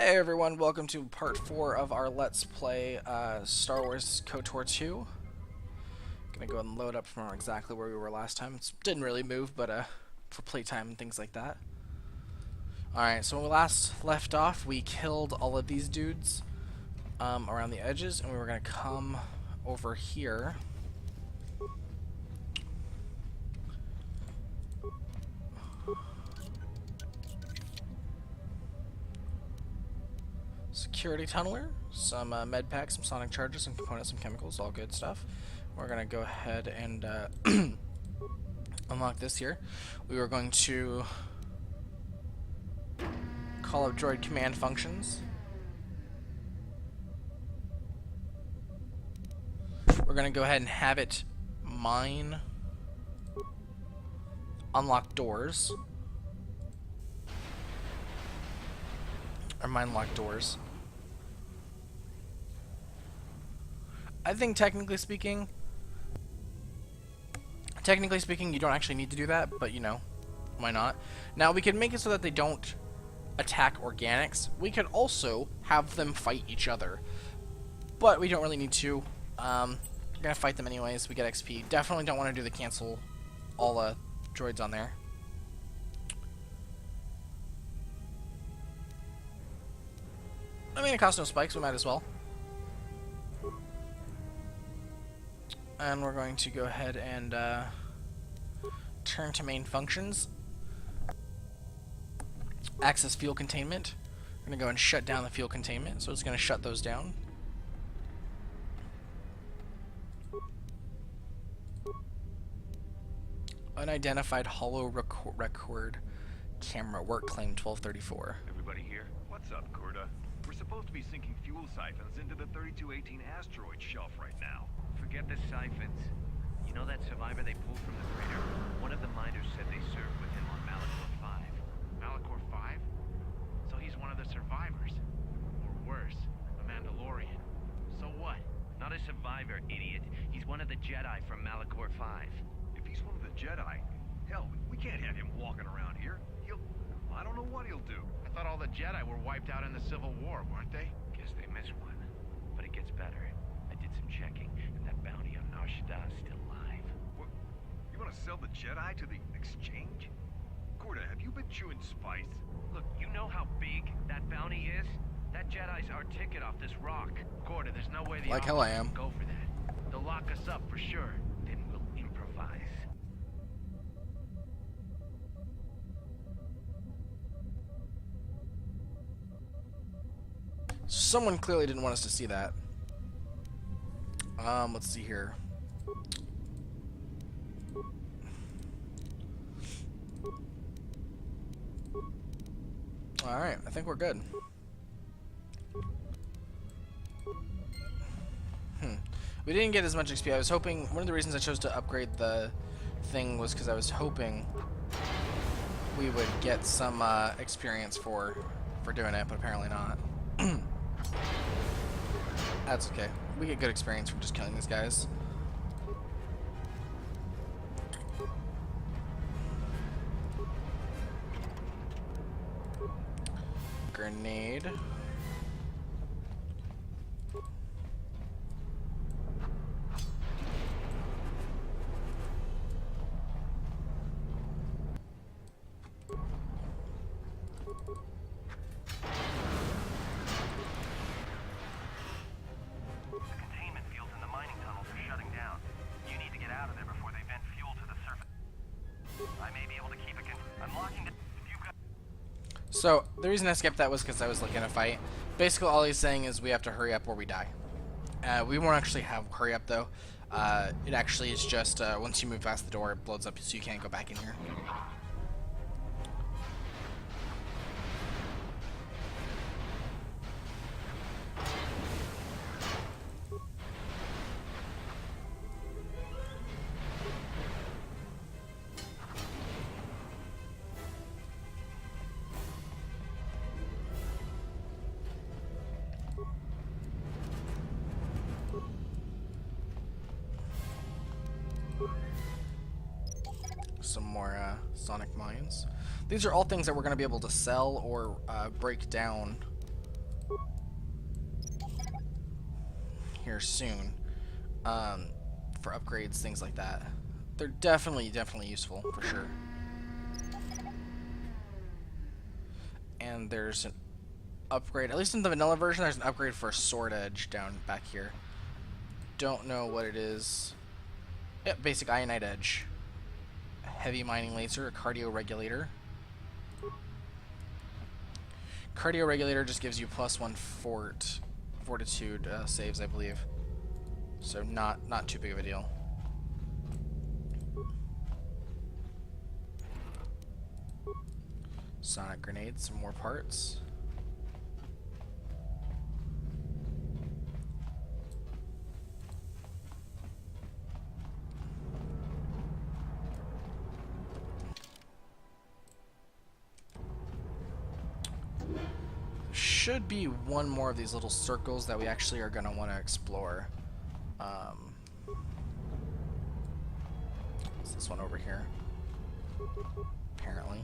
Hey everyone, welcome to part 4 of our Let's Play Star Wars KOTOR 2. Gonna go ahead and load up from exactly where we were last time. It didn't really move, but for playtime and things like that. Alright, so when we last left off, we killed all of these dudes around the edges, and we were gonna come over here. Security tunneler, some med packs, some sonic charges, some components, some chemicals, all good stuff. We're gonna go ahead and unlock this here. We were going to call up droid command functions. We're gonna go ahead and have it mine unlock doors. Or mine lock doors. I think technically speaking, you don't actually need to do that, but you know, why not? Now we can make it so that they don't attack organics. We could also have them fight each other, but we don't really need to. We're gonna fight them anyways. We get XP. Definitely don't want to do the cancel all droids on there. I mean, it costs no spikes, we might as well. And we're going to go ahead and turn to main functions. Access fuel containment. We're going to go and shut down the fuel containment, so it's going to shut those down. Unidentified hollow record camera work claim 1234. Everybody here? What's up, Kurta? We're supposed to be sinking fuel siphons into the 3218 asteroid shelf right now. Forget the siphons. You know that survivor they pulled from the crater? One of the miners said they served with him on Malachor 5. Malachor 5? So he's one of the survivors. Or worse, a Mandalorian. So what? Not a survivor, idiot. He's one of the Jedi from Malachor 5. If he's one of the Jedi, hell, we can't have him walking around here. I don't know what he'll do. I thought all the Jedi were wiped out in the Civil War, weren't they? Guess they missed one. But it gets better. I did some checking, and that bounty on Nar Shaddaa is still alive. What? You want to sell the Jedi to the exchange? Kurta, have you been chewing spice? Look, you know how big that bounty is? That Jedi's our ticket off this rock. Kurta, there's no way the Like hell I am. go for that. They'll lock us up for sure. Then we'll improvise. Someone clearly didn't want us to see that. Let's see here. Alright, I think we're good. We didn't get as much XP. I was hoping, one of the reasons I chose to upgrade the thing was because I was hoping we would get some experience for doing it, but apparently not. That's okay. We get good experience from just killing these guys. Grenade. So, the reason I skipped that was because I was looking at a fight. Basically, all he's saying is we have to hurry up or we die. We won't actually have hurry up, though. It actually is just, once you move past the door, it blows up so you can't go back in here. Some more sonic mines. These are all things that we're going to be able to sell or break down here soon for upgrades, things like that. They're definitely useful, for sure. And there's an upgrade, at least in the vanilla version, there's an upgrade for Sword Edge down back here. Don't know what it is. Yep, basic Ionite Edge. A heavy mining laser, a cardio regulator. Cardio regulator just gives you +1 fortitude saves, I believe. So not too big of a deal. Sonic grenade, some more parts. Should be one more of these little circles that we actually are going to want to explore. It's this one over here, apparently.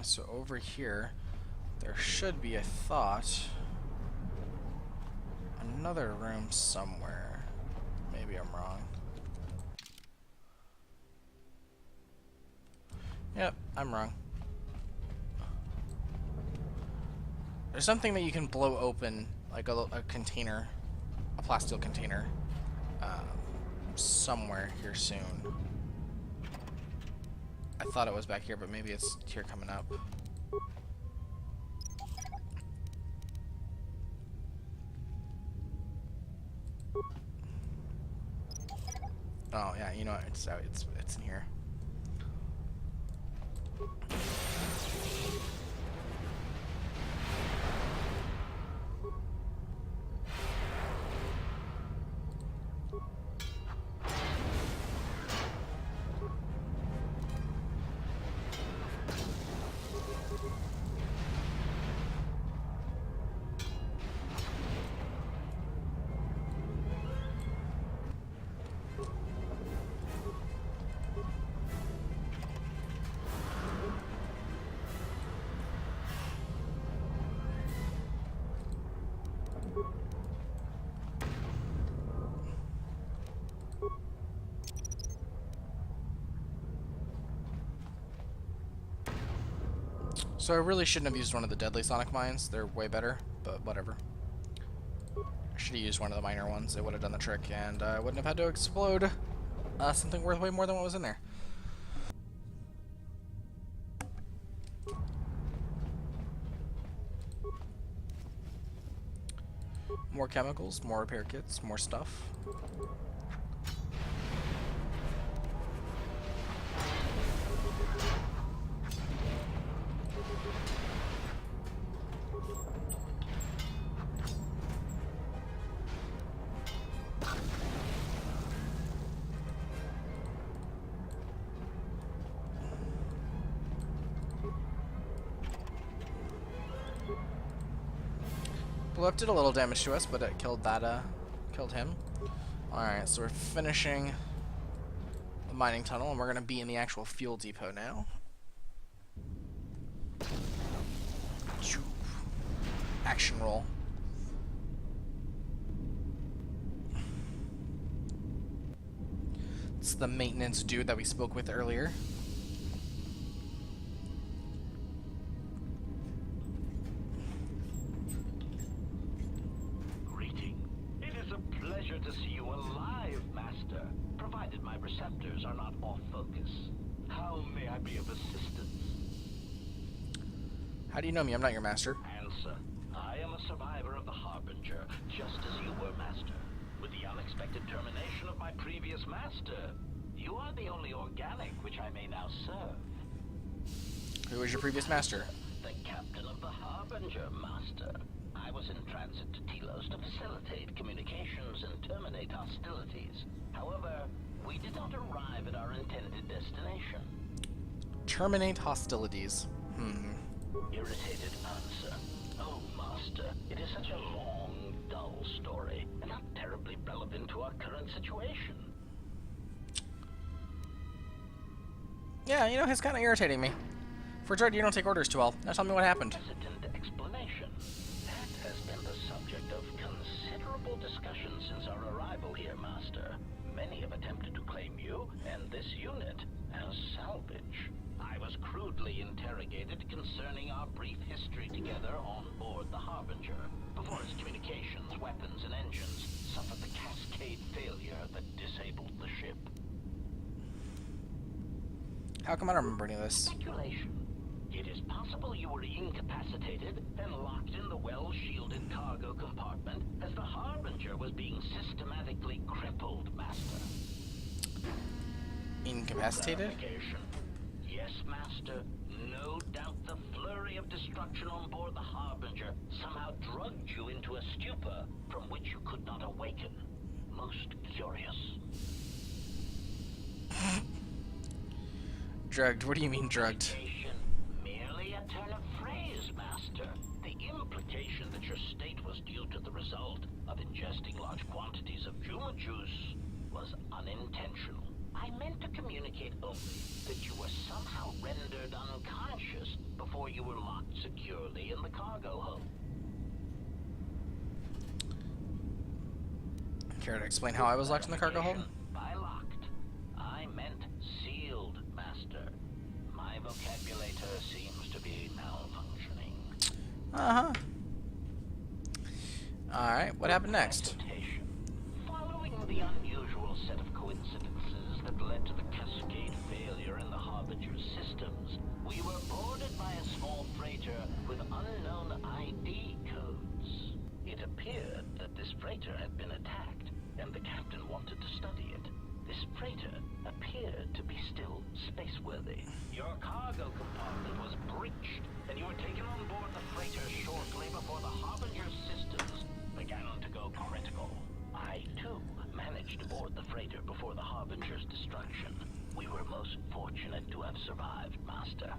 So over here, there should be, I thought, another room somewhere. Maybe I'm wrong. Yep, I'm wrong. There's something that you can blow open, like a container, a plasteel container, somewhere here soon. I thought it was back here, but maybe it's here coming up. Oh yeah, you know what? It's in here. So I really shouldn't have used one of the deadly sonic mines. They're way better, but whatever. I should have used one of the minor ones. It would have done the trick, and I wouldn't have had to explode something worth way more than what was in there. More chemicals, more repair kits, more stuff. Blow up did a little damage to us, but it killed that, killed him. Alright, so we're finishing the mining tunnel, and we're gonna be in the actual fuel depot now. Action roll. It's the maintenance dude that we spoke with earlier. How do you know me? I'm not your master. Answer. I am a survivor of the Harbinger, just as you were, Master. With the unexpected termination of my previous master, you are the only organic which I may now serve. Who was your previous master? The captain of the Harbinger, Master. I was in transit to Telos to facilitate communications and terminate hostilities. However, we did not arrive at our intended destination. Terminate hostilities. Irritated answer. Oh, Master, it is such a long, dull story, and not terribly relevant to our current situation. Yeah, you know, he's kind of irritating me. For droid, you don't take orders too well. Now tell me what happened. Hesitant explanation. That has been the subject of considerable discussion since our arrival here, Master. Many have attempted to claim you and this unit as salvage. I was crudely interrogated concerning our brief history together on board the Harbinger, before its communications, weapons, and engines suffered the cascade failure that disabled the ship. How come I don't remember any of this? Speculation. It is possible you were incapacitated and locked in the well-shielded cargo compartment as the Harbinger was being systematically crippled, Master. Incapacitated? Clarification. Yes, Master. No doubt the flurry of destruction on board the Harbinger somehow drugged you into a stupor from which you could not awaken. Most curious. Drugged? What do you mean drugged? Merely a turn of phrase, Master. The implication that your state was due to the result of ingesting large quantities of Juma juice was unintentional. I meant to communicate only that you were somehow rendered unconscious before you were locked securely in the cargo hold. Care to explain how I was locked in the cargo hold? By locked, I meant sealed, Master. My vocabulator seems to be malfunctioning. Uh-huh. Alright, what happened next? Hesitation. Following the unusual set of coincidences that led to the cascade failure in the Harbinger's systems, we were boarded by a small freighter with unknown ID codes. It appeared that this freighter had been attacked, and the captain wanted to study it. This freighter appeared to be still spaceworthy. Your cargo compartment was breached, and you were taken on board the freighter shortly before the Harbinger's systems began to go critical. I, too, managed to board the freighter before the Harbinger's destruction. We were most fortunate to have survived, Master.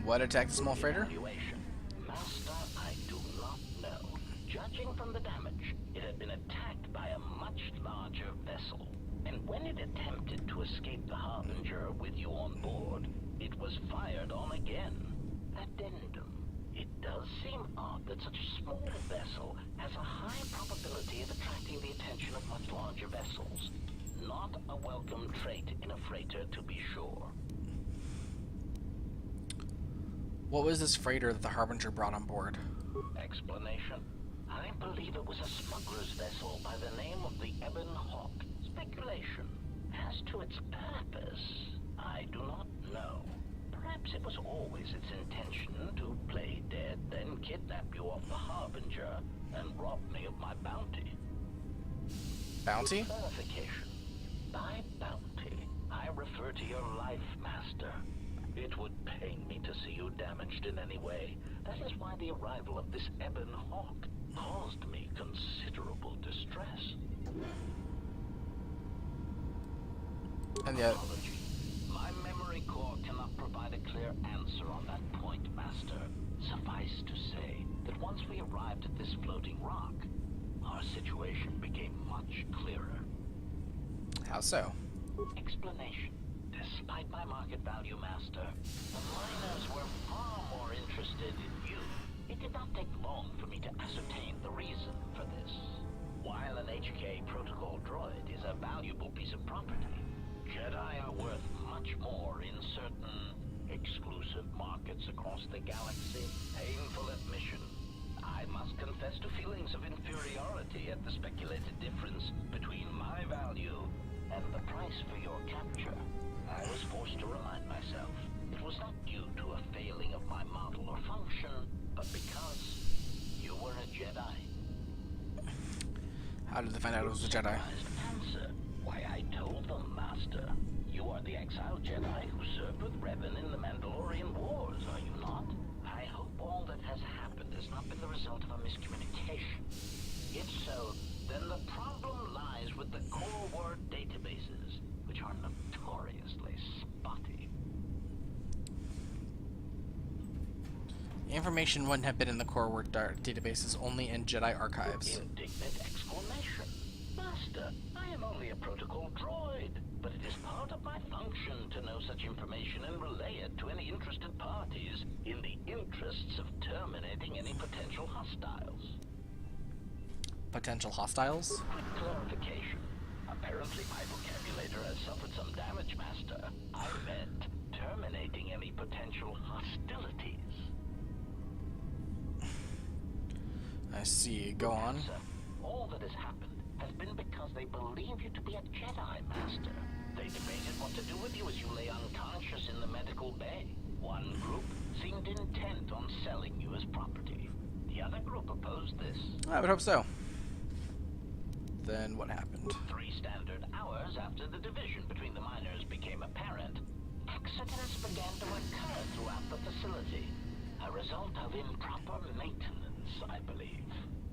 What attacked the small freighter? Evaluation. Master, I do not know. Judging from the damage, it had been attacked by a much larger vessel. And when it attempted to escape the Harbinger with you on board, it was fired on again. Addendum. It does seem odd that such a small vessel has a high probability of attracting the attention of much larger vessels. Not a welcome trait in a freighter, to be sure. What was this freighter that the Harbinger brought on board? Explanation. I believe it was a smuggler's vessel by the name of the Ebon Hawk. Speculation. As to its purpose, I do not know. Perhaps it was always its intention to play dead, then kidnap you off the Harbinger and rob me of my bounty. Bounty? Clarification. By bounty, I refer to your life, Master. It would pain me to see you damaged in any way. That is why the arrival of this Ebon Hawk caused me considerable distress. And yet, Apology. My memory core cannot provide a clear answer on that point, Master. Suffice to say that once we arrived at this floating rock, our situation became much clearer. how so? Explanation. Despite my market value, Master, the miners were far more interested in you. It did not take long for me to ascertain the reason for this. While an HK protocol droid is a valuable piece of property, Jedi are worth much more in certain exclusive markets across the galaxy. Painful admission. I must confess to feelings of inferiority at the speculated difference between my value and the price for your capture. I was forced to remind myself it was not due to a How did they find out it was a Jedi? Answer. Why, I told them, Master. You are the exiled Jedi who served with Revan in the Mandalorian Wars, are you not? I hope all that has happened has not been the result of a miscommunication. If so, then the problem lies with the core word databases, which are notoriously spotty. Information wouldn't have been in the core word databases, only in Jedi archives. Indignant exclamation. Master, I am only a protocol droid, but it is part of my function to know such information and relay it to any interested parties in the interests of terminating any potential hostiles. Potential hostiles? Quick clarification. Apparently my vocabulator has suffered some damage, Master. I meant terminating any potential hostilities. I see. Go on. Sir, all that has happened has been because they believe you to be a Jedi, Master. They debated what to do with you as you lay unconscious in the medical bay. One group seemed intent on selling you as property. The other group opposed this. I would hope so. Then what happened? 3 standard hours after the division between the miners became apparent, accidents began to occur throughout the facility. A result of improper maintenance, I believe.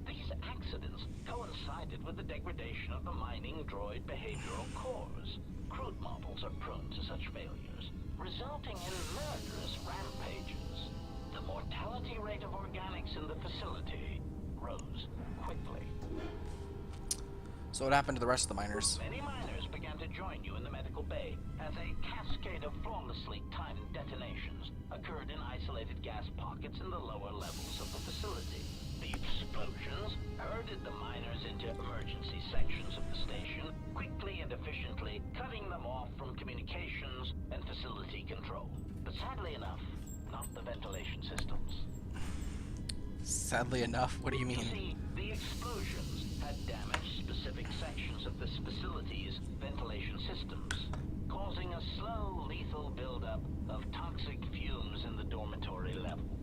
These accidents coincided with the degradation of the mining droid behavioral cores. Crude models are prone to such failures, resulting in murderous rampages. The mortality rate of organics in the facility rose quickly. So what happened to the rest of the miners? Many miners began to join you in the medical bay as a cascade of flawlessly timed detonations occurred in isolated gas pockets in the lower levels of the facility. The explosions herded the miners into emergency sections of the station, quickly and efficiently cutting them off from communications and facility control. But sadly enough, not the ventilation systems. Sadly enough, what do you mean? See, the explosions had damaged specific sections of this facility's ventilation systems, causing a slow, lethal buildup of toxic fumes in the dormitory level.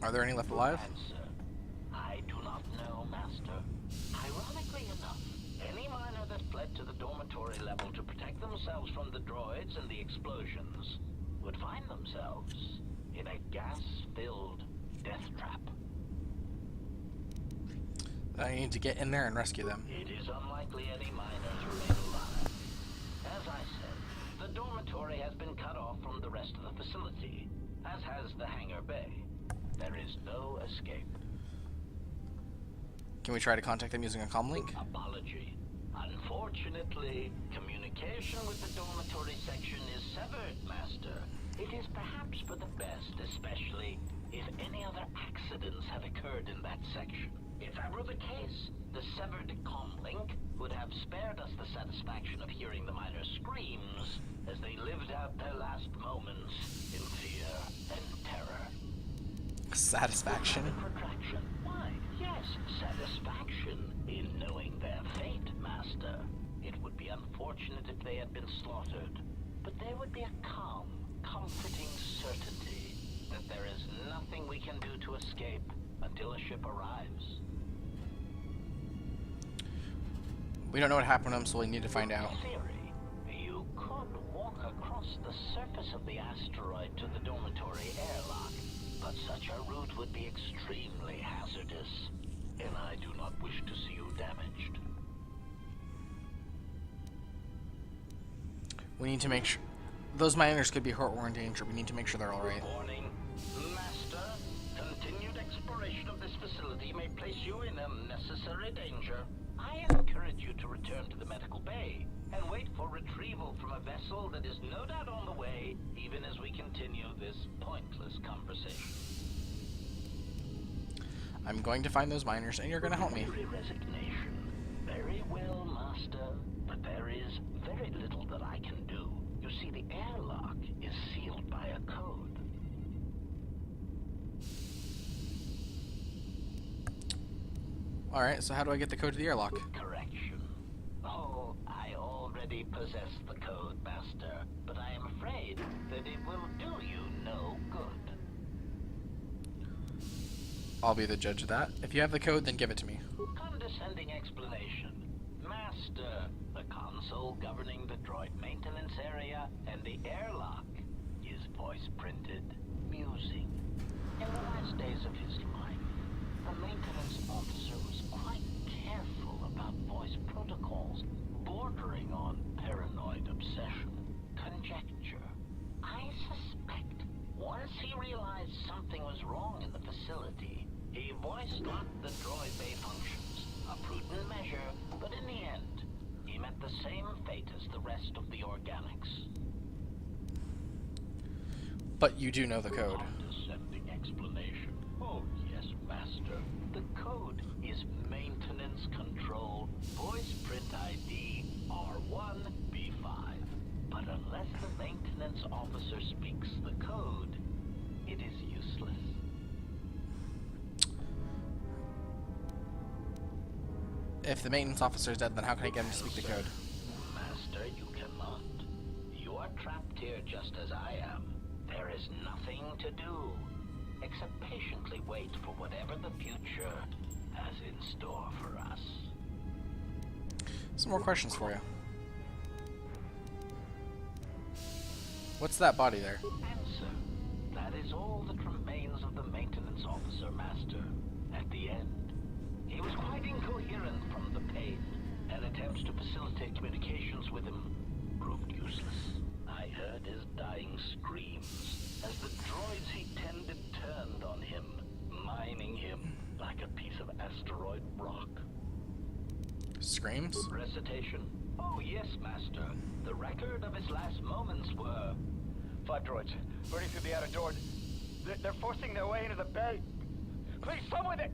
Are there any left alive? Answer. I do not know, Master. Ironically enough, any miner that fled to the dormitory level to protect themselves from the droids and the explosions would find themselves in a gas-filled death trap. I need to get in there and rescue them. It is unlikely any miners remain alive. As I said, the dormitory has been cut off from the rest of the facility, as has the hangar bay. There is no escape. Can we try to contact them using a comm link? Apology. Unfortunately, communication with the dormitory section is severed, Master. It is perhaps for the best, especially if any other accidents have occurred in that section. If that were the case, the severed comm link would have spared us the satisfaction of hearing the miners' screams as they lived out their last moments in fear and terror. Satisfaction? Protraction. Why, yes, satisfaction in knowing their fate, Master. It would be unfortunate if they had been slaughtered, but there would be a calm, comforting certainty that there is nothing we can do to escape until a ship arrives. We don't know what happened to them, so we need to find out. Theory, you could walk across the surface of the asteroid to the dormitory airlock, but such a route would be extremely hazardous, and I do not wish to see you damaged. We need to make sure... Those miners could be hurt or in danger. We need to make sure they're alright. Warning, Master, continued exploration of this facility may place you in unnecessary danger. I encourage you to return to the medical bay and wait for retrieval from a vessel that is no doubt on the way, even as we continue this pointless conversation. I'm going to find those miners, and you're going to help me. Resignation. Very well, Master, but there is very little that I can do. You see, the airlock is sealed by a code. Alright, so how do I get the code to the airlock? Correction. Oh, I already possess the code, Master, but I am afraid that it will do you no good. I'll be the judge of that. If you have the code, then give it to me. Condescending explanation. Master, the console governing the droid maintenance area and the airlock is voice printed. Musing. In the last days of his life, the maintenance officer was quite careful about voice protocols, bordering on paranoid obsession. Conjecture. I suspect once he realized something was wrong in the facility, he voice-locked the droid bay functions. A prudent measure, but in the end, he met the same fate as the rest of the organics. But you do know the code. Condescending explanation. Oh, yes, Master. The code is maintenance control, voice print ID R1B5. But unless the maintenance officer speaks the code, it is useless. If the maintenance officer is dead, then how can I get him to speak the code? Master, you cannot. You are trapped here just as I am. There is nothing to do, except patiently wait for whatever the future has in store for us. Some more questions for you. What's that body there? Answer. That is all that remains of the maintenance officer, Master. At the end, he was quite incoherent from the pain, and attempts to facilitate communications with him proved useless. I heard his dying screams as the droids he tended turned on him, mining him like a piece of asteroid rock. Screams? Recitation? Oh, yes, Master. The record of his last moments were... 5 droids, burning through the outer door. They're forcing their way into the bay. Please, come with it!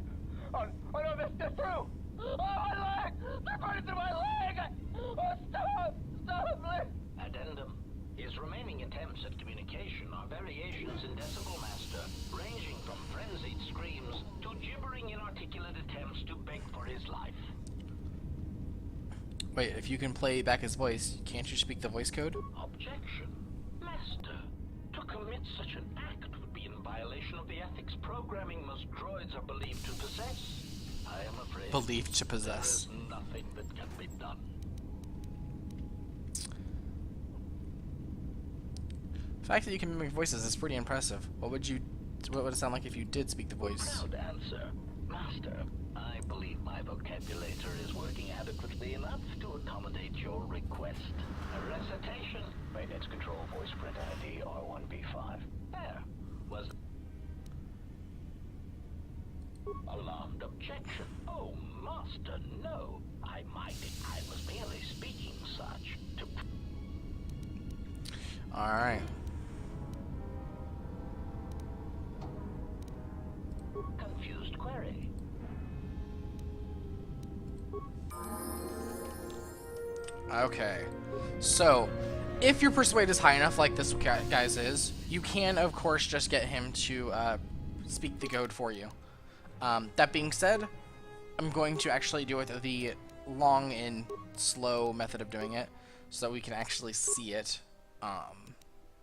Oh no, they're through! Oh, my leg! They're burning through my leg! Oh, stop! Stop, please! Addendum. His remaining attempts at communication are variations in Decibel Master, ranging from frenzied screams to gibbering inarticulate attempts to beg for his life. Wait, if you can play back his voice, can't you speak the voice code? Objection. Master, to commit such an act would be in violation of the ethics programming most droids are believed to possess. I am afraid Believed to possess. there is nothing that can be done. The fact that you can mimic voices is pretty impressive. What would it sound like if you did speak the voice? Proud answer. Master, I believe my vocabulator is working adequately enough to accommodate your request. A recitation. Maintenance control voice print ID R1B5. There. Was alarmed objection. Oh, Master, no. I was merely speaking such to... Alright. Confused query. Okay. So, if your persuade is high enough, like this guy's is, you can, of course, just get him to speak the code for you. That being said, I'm going to actually do it the long and slow method of doing it, so that we can actually see it.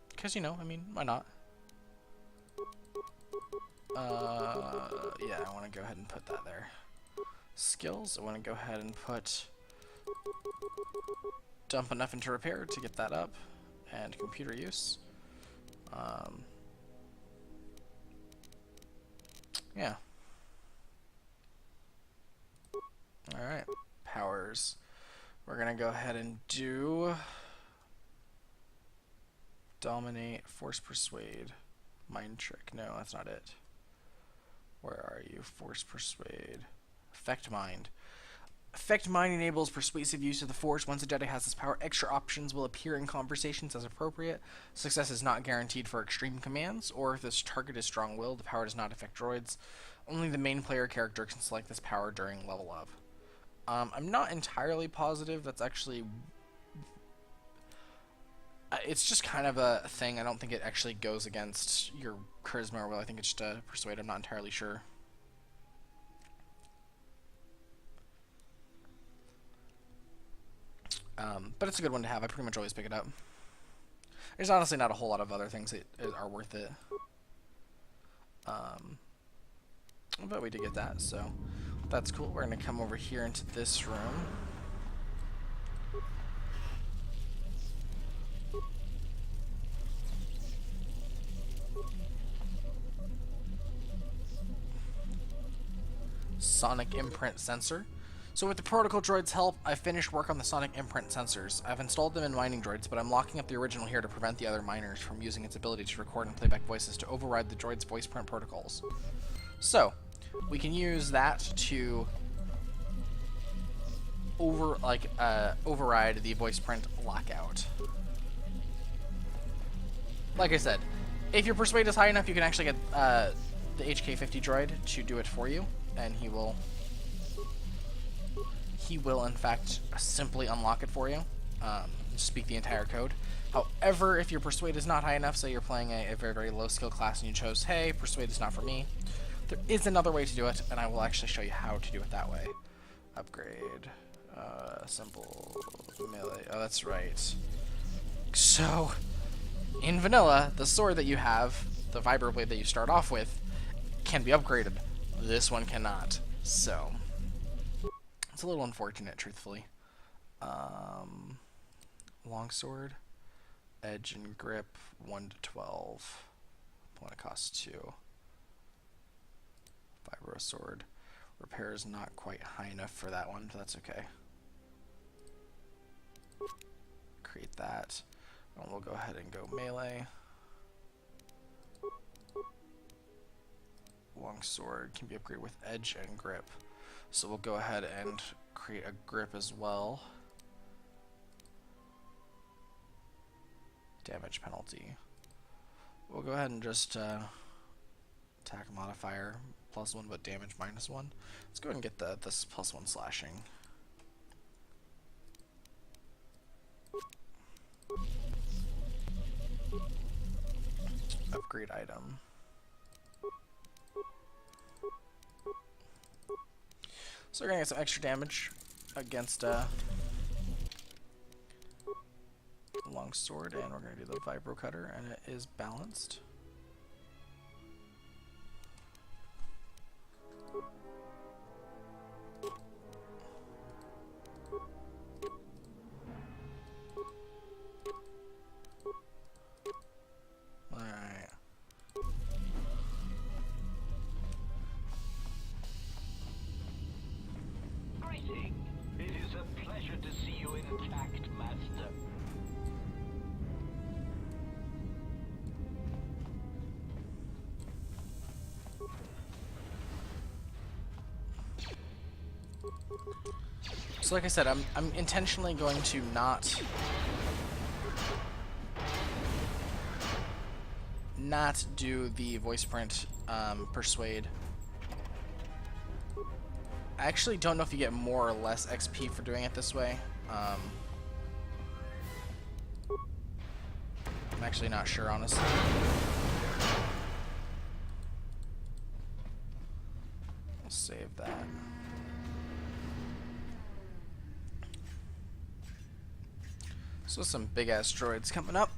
Because, you know, I mean, why not? Yeah, I want to go ahead and put that there. Skills, I want to go ahead and put... dump enough into repair to get that up. And computer use. Yeah. Alright. Powers. We're going to go ahead and do... Dominate, Force Persuade, Mind Trick. No, that's not it. Where are you? Force Persuade. Affect Mind. Affect Mind enables persuasive use of the Force. Once a Jedi has this power, extra options will appear in conversations as appropriate. Success is not guaranteed for extreme commands, or if this target is strong-willed, the power does not affect droids. Only the main player character can select this power during level up. I'm not entirely positive that's actually... it's just kind of a thing. I don't think it actually goes against your charisma or will. I think it's just a persuade. I'm not entirely sure. But it's a good one to have. I pretty much always pick it up. There's honestly not a whole lot of other things that are worth it. But we did get that, so that's cool. We're going to come over here into this room. Sonic imprint sensor. So with the protocol droid's help, I finished work on the sonic imprint sensors. I've installed them in mining droids, but I'm locking up the original here to prevent the other miners from using its ability to record and playback voices to override the droid's voice print protocols. So we can use that to override the voice print lockout. Like I said, if your persuade is high enough, you can actually get the HK50 droid to do it for you, and he will in fact simply unlock it for you. Speak the entire code. However, if your persuade is not high enough, say you're playing a very, very low skill class and you chose, hey, persuade is not for me, there is another way to do it, and I will actually show you how to do it that way. Upgrade, simple, melee, oh that's right. So, in vanilla, the sword that you have, the vibroblade that you start off with, can be upgraded. This one cannot, so it's a little unfortunate, truthfully. Longsword, edge and grip, 1 to 12. Point cost 2. Vibro sword. Repair is not quite high enough for that one, but that's okay. Create that. And we'll go ahead and go melee. Longsword can be upgraded with edge and grip. So we'll go ahead and create a grip as well. Damage penalty. We'll go ahead and just attack modifier +1 but damage -1. Let's go ahead and get this +1 slashing. Upgrade item. So we're gonna get some extra damage against longsword, and we're gonna do the vibro cutter, and it is balanced. Alright. Greeting. It is a pleasure to see you intact, Master. So like I said, I'm intentionally going to not do the voice print persuade. I actually don't know if you get more or less XP for doing it this way. I'm actually not sure, honestly. We'll save that. So some big ass droids coming up.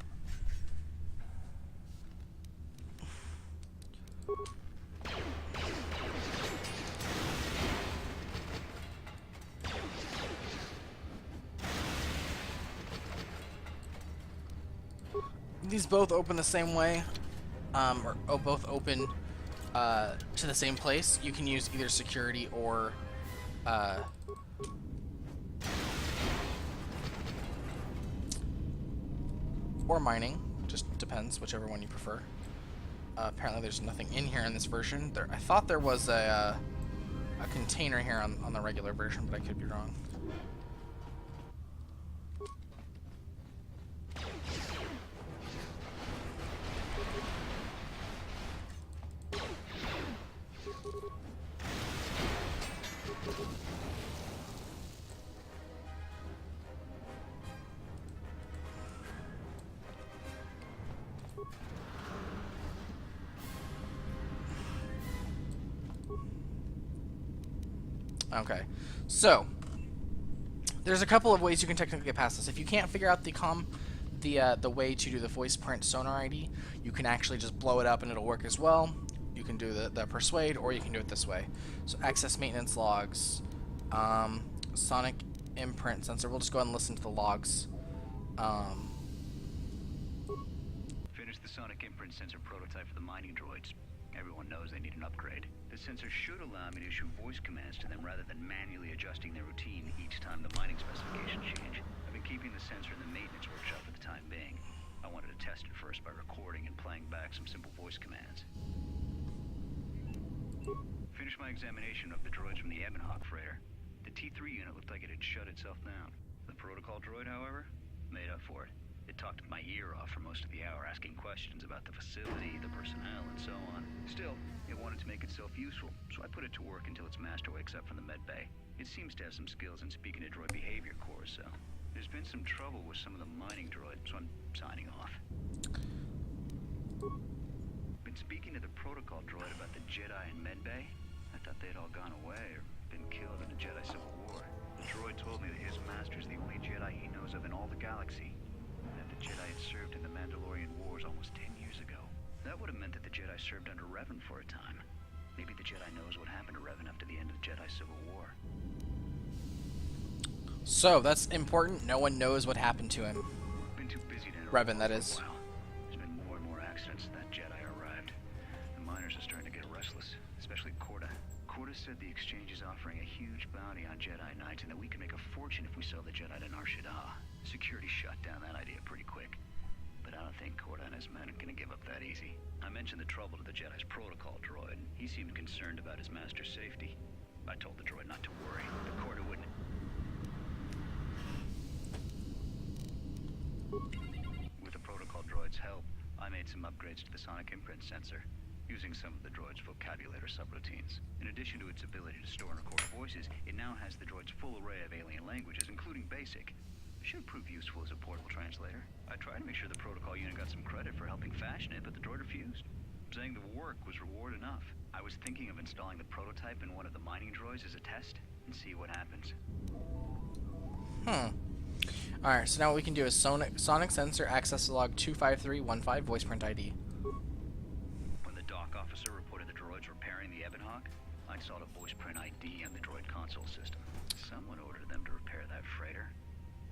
These both open the same way, or both open to the same place. You can use either security or mining. Just depends, whichever one you prefer. Apparently there's nothing in here in this version. I thought there was a container here on the regular version, but I could be wrong. Okay, so there's a couple of ways you can technically get past this. If you can't figure out the way to do the voice print sonar ID, you can actually just blow it up and it'll work as well. You you can do the persuade, or you can do it this way. So access maintenance logs, sonic imprint sensor. We'll just go ahead and listen to the logs. Finished the sonic imprint sensor prototype for the mining droids. Everyone knows they need an upgrade. The sensor should allow me to issue voice commands to them rather than manually adjusting their routine each time the mining specifications change. I've been keeping the sensor in the maintenance workshop for the time being. I wanted to test it first by recording and playing back some simple voice commands. Finished my examination of the droids from the Ebonhawk freighter. The T3 unit looked like it had shut itself down. The protocol droid, however, made up for it. It talked my ear off for most of the hour, asking questions about the facility, the personnel, and so on. Still, it wanted to make itself useful, so I put it to work until its master wakes up from the med bay. It seems to have some skills in speaking to droid behavior cores, so there's been some trouble with some of the mining droids, so I'm signing off. Been speaking to the protocol droid about the Jedi in med bay. I thought they'd all gone away or been killed in the Jedi Civil War. The droid told me that his master's the only Jedi he knows of in all the galaxy. That the Jedi had served in the Mandalorian Wars almost 10 years ago. That would have meant that the Jedi served under Revan for a time. Maybe the Jedi knows what happened to Revan after the end of the Jedi Civil War. So that's important. No one knows what happened to him. Been too busy to Revan, that is. Wow. There's been more and more accidents since that Jedi arrived. The miners are starting to get restless, especially Korda. Korda said the exchange is offering a huge bounty on Jedi Knights and that we can make a fortune if we sell the Jedi to Nar Shaddaa. Security shut down that idea pretty quick. But I don't think Korda and his men are gonna give up that easy. I mentioned the trouble to the Jedi's protocol droid. He seemed concerned about his master's safety. I told the droid not to worry. The Korda wouldn't... With the protocol droid's help, I made some upgrades to the sonic imprint sensor, using some of the droid's vocabulator subroutines. In addition to its ability to store and record voices, it now has the droid's full array of alien languages, including Basic. Should prove useful as a portable translator. I tried to make sure the protocol unit got some credit for helping fashion it, but the droid refused, saying the work was reward enough. I was thinking of installing the prototype in one of the mining droids as a test, and see what happens. Alright, so now what we can do is sonic sensor access log 25315 voice print ID. When the dock officer reported the droids repairing the Ebonhawk, I installed a voice print ID on the droid console system. Someone ordered them to repair that freighter.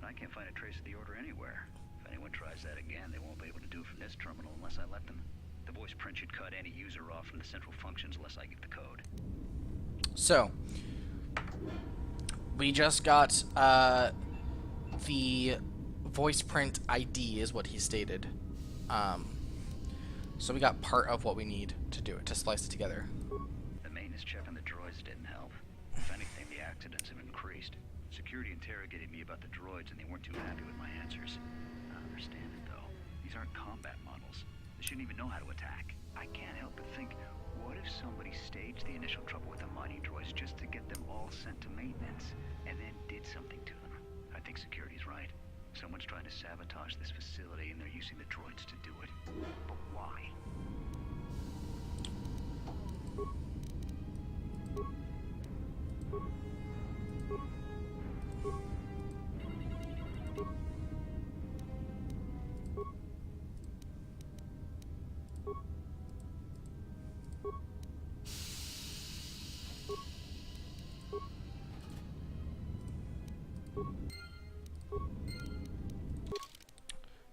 I can't find a trace of the order anywhere. If anyone tries that again, they won't be able to do it from this terminal unless I let them. The voice print should cut any user off from the central functions unless I give the code. So, we just got the voice print ID is what he stated. So we got part of what we need to do it, to splice it together. The maintenance check on the droids didn't help. If anything, the accidents have increased. Security interrogated me about the droids and they weren't too happy with my answers. I don't understand it though. These aren't combat models. They shouldn't even know how to attack. I can't help but think, what if somebody staged the initial trouble with the mining droids just to get them all sent to maintenance, and then did something to them? I think security's right. Someone's trying to sabotage this facility and they're using the droids to do it. But why?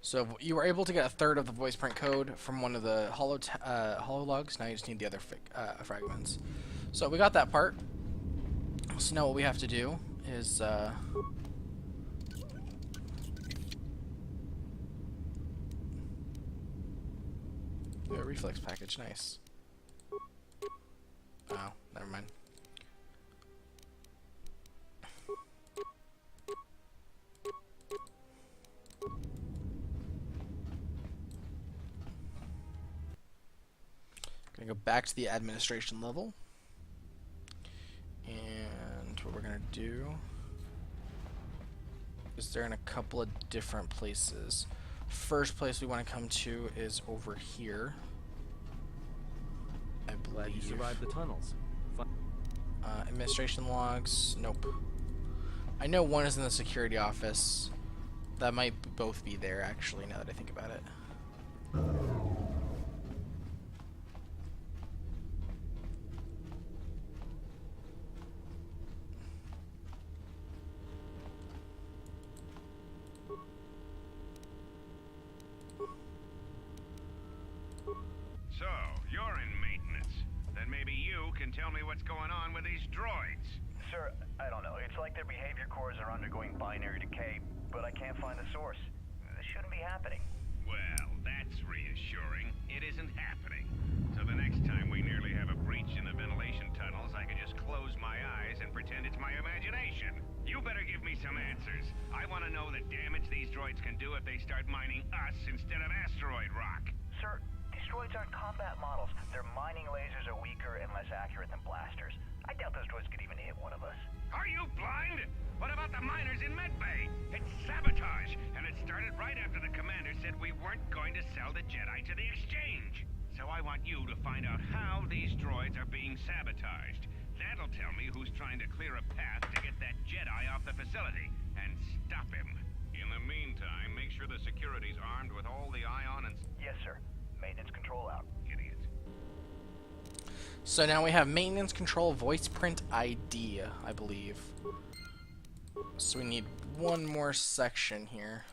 So you were able to get a third of the voice print code from one of the holo logs. Now you just need the other fragments. So we got that part. So now what we have to do is a reflex package. Nice. Oh, never mind. Gonna go back to the administration level, and what we're gonna do is they're in a couple of different places. First place we want to come to is over here, I believe. You survived the tunnels. Administration logs, nope. I know one is in the security office. That might both be there actually, now that I think about it. can tell me what's going on with these droids. Sir, I don't know. It's like their behavior cores are undergoing binary decay, but I can't find the source. This shouldn't be happening. Well, that's reassuring. It isn't happening. So the next time we nearly have a breach in the ventilation tunnels, I can just close my eyes and pretend it's my imagination. You better give me some answers. I want to know the damage these droids can do if they start mining us instead of asteroid rock. Sir, these droids aren't combat models. Their mining lasers are weaker and less accurate than blasters. I doubt those droids could even hit one of us. Are you blind? What about the miners in medbay? It's sabotage, and it started right after the commander said we weren't going to sell the Jedi to the exchange. So I want you to find out how these droids are being sabotaged. That'll tell me who's trying to clear a path to get that Jedi off the facility, and stop him. In the meantime, make sure the security's armed with all the ion and... Yes, sir. Maintenance control out. Idiot. So now we have maintenance control voice print ID, I believe. So we need one more section here.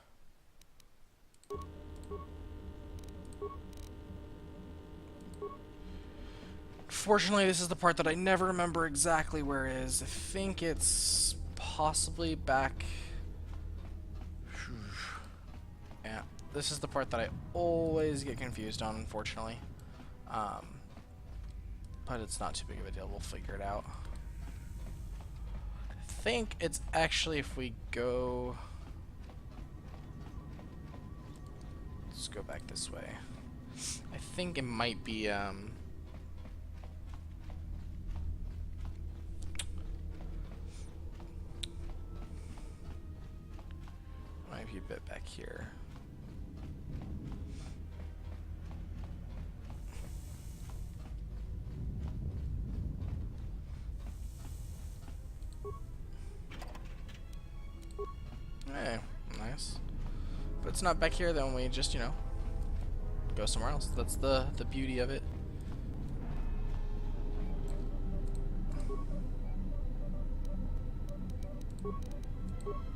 Fortunately, this is the part that I never remember exactly where it is. I think it's possibly back... Yeah, this is the part that I always get confused on, unfortunately. But it's not too big of a deal. We'll figure it out. I think it's actually if we go... Let's go back this way. I think it might be, might be a bit back here. Hey, nice. But it's not back here, then we just, you know, go somewhere else. That's the beauty of it.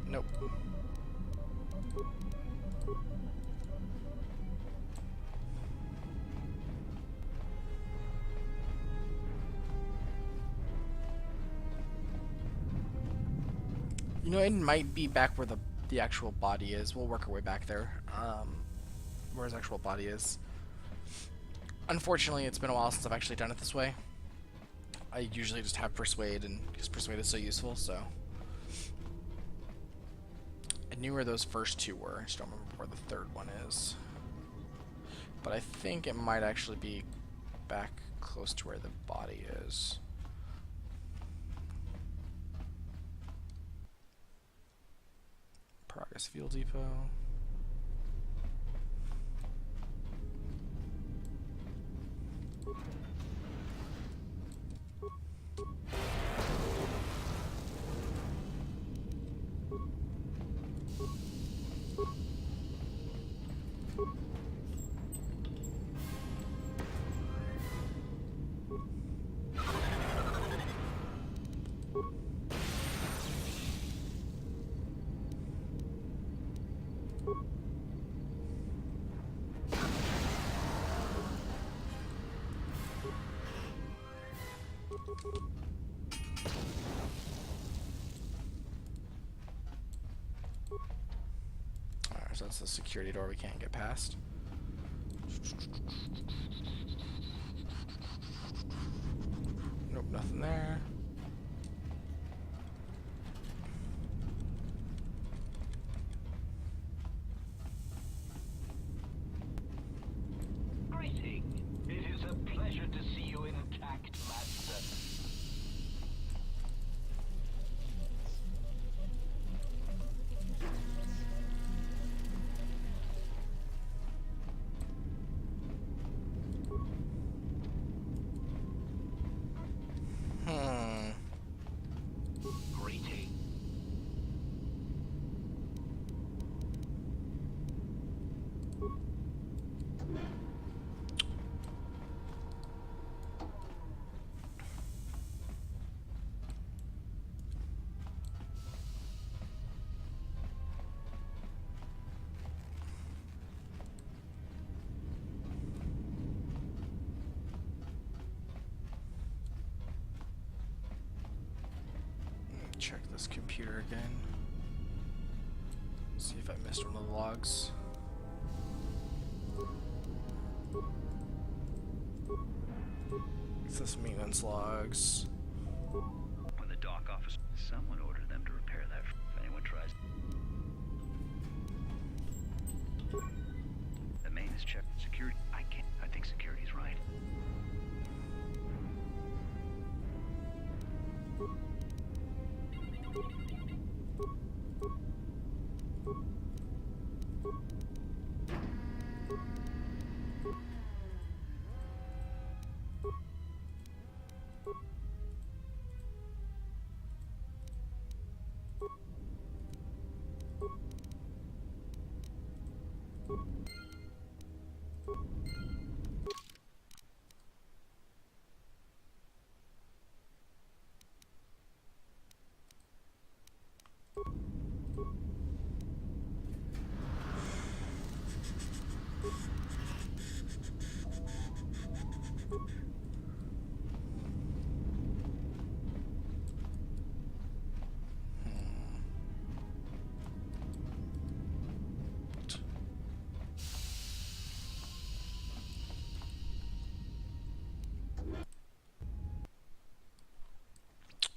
Nope. You know, it might be back where the actual body is. We'll work our way back there. Where his actual body is. Unfortunately, it's been a while since I've actually done it this way. I usually just have Persuade, and because Persuade is so useful, so... I knew where those first two were. I just don't remember where the third one is. But I think it might actually be back close to where the body is. Progress Fuel Depot. Alright, so that's the security door we can't get past. Nope, nothing there. Greeting. It is a pleasure to see you intact, Master. Hmm. computer again. See if I missed one of the logs. Access maintenance logs. When the dock office, someone ordered them to repair that. If anyone tries, the main is checked. Security. I think security's right.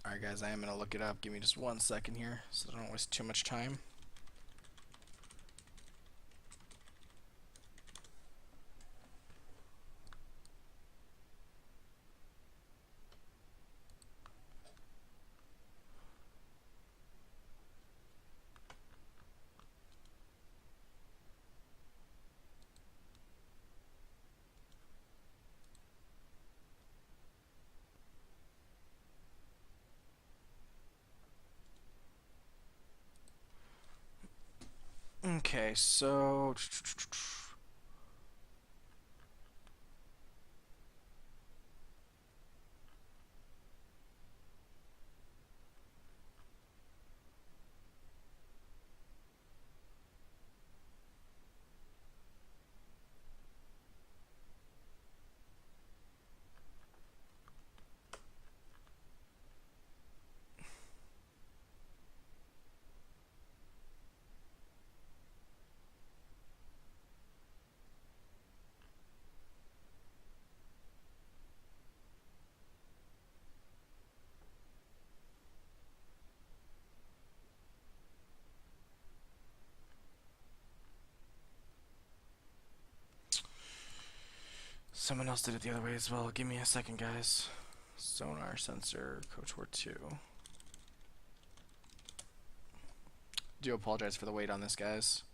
Alright guys, I am going to look it up. Give me just 1 second here so I don't waste too much time. Okay, so someone else did it the other way as well. Give me a second, guys. Sonar sensor, KOTOR2. Do apologize for the wait on this, guys.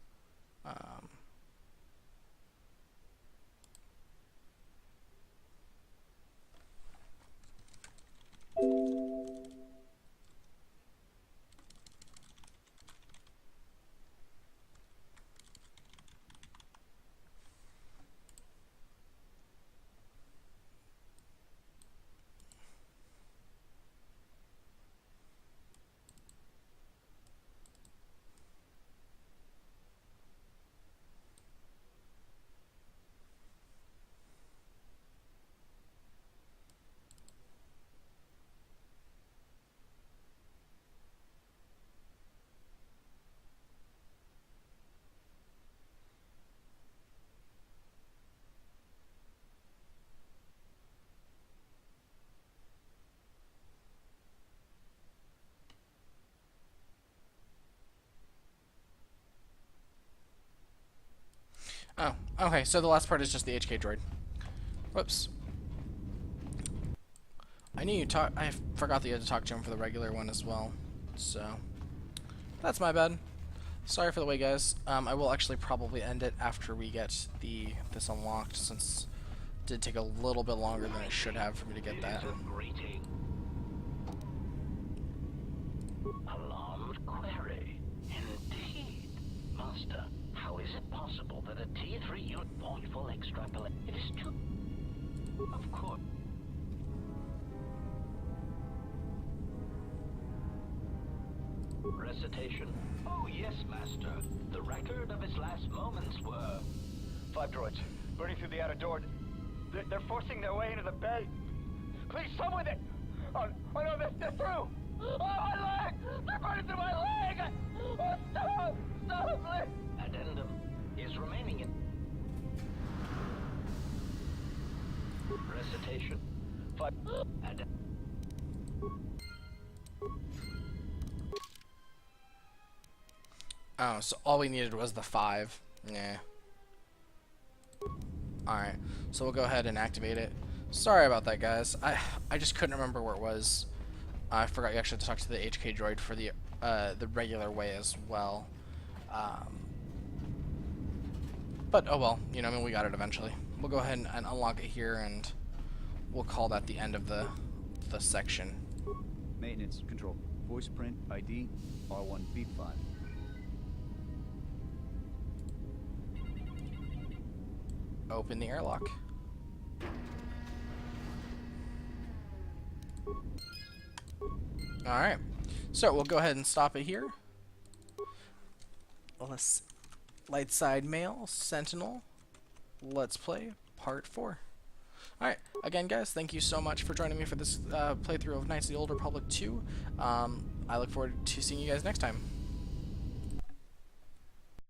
Oh, okay, so the last part is just the HK droid. Whoops. I knew you talk. I forgot that you had to talk to him for the regular one as well. So, that's my bad. Sorry for the wait, guys. I will actually probably end it after we get this unlocked, since it did take a little bit longer than it should have for me to get that. Greeting. Alarmed query. Indeed. Master, how is it possible that a T3 unit pointful extrapolate? It is true. Of course. Recitation. Oh, yes, Master. The record of his last moments were... 5 droids, burning through the outer door. They're forcing their way into the bay. Please, someone that... Oh no, they're through! Oh, my leg! They're burning through my leg! Oh, stop! Stop, please! Addendum is remaining in recitation. Oh, so all we needed was the 5. Nah. Alright, so we'll go ahead and activate it. Sorry about that, guys. I just couldn't remember where it was. I forgot you actually had to talk to the HK droid for the regular way as well. But oh well, you know, I mean, we got it eventually. We'll go ahead and unlock it here, and we'll call that the end of the section. Maintenance, control. Voice print, ID, R1, beep 5. Open the airlock. Alright, so we'll go ahead and stop it here. Let's light side mail, Sentinel, Let's Play Part 4. Alright, again guys, thank you so much for joining me for this playthrough of Knights of the Old Republic 2. I look forward to seeing you guys next time.